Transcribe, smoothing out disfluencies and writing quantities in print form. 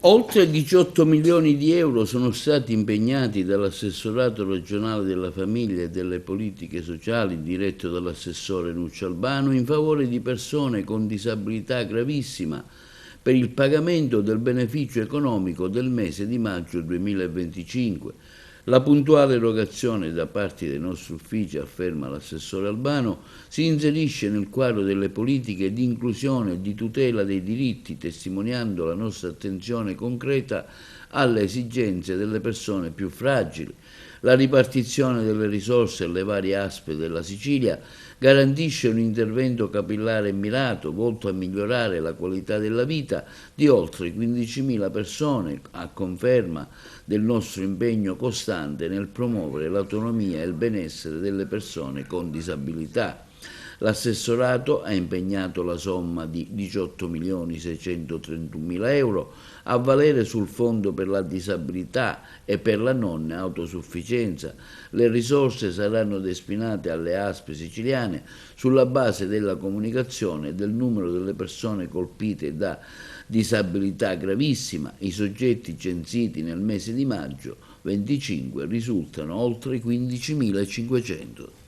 Oltre 18 milioni di euro sono stati impegnati dall'assessorato regionale della famiglia e delle politiche sociali, diretto dall'assessore Nuccio Albano, in favore di persone con disabilità gravissima per il pagamento del beneficio economico del mese di maggio 2025. La puntuale erogazione da parte dei nostri uffici, afferma l'assessore Albano, si inserisce nel quadro delle politiche di inclusione e di tutela dei diritti, testimoniando la nostra attenzione concreta alle esigenze delle persone più fragili. La ripartizione delle risorse alle varie ASP della Sicilia garantisce un intervento capillare e mirato volto a migliorare la qualità della vita di oltre 15.000 persone, a conferma del nostro impegno costante nel promuovere l'autonomia e il benessere delle persone con disabilità. L'assessorato ha impegnato la somma di 18.631.000 euro a valere sul Fondo per la disabilità e per la non autosufficienza. Le risorse saranno destinate alle ASP siciliane sulla base della comunicazione e del numero delle persone colpite da disabilità gravissima. I soggetti censiti nel mese di maggio 25 risultano oltre 15.500.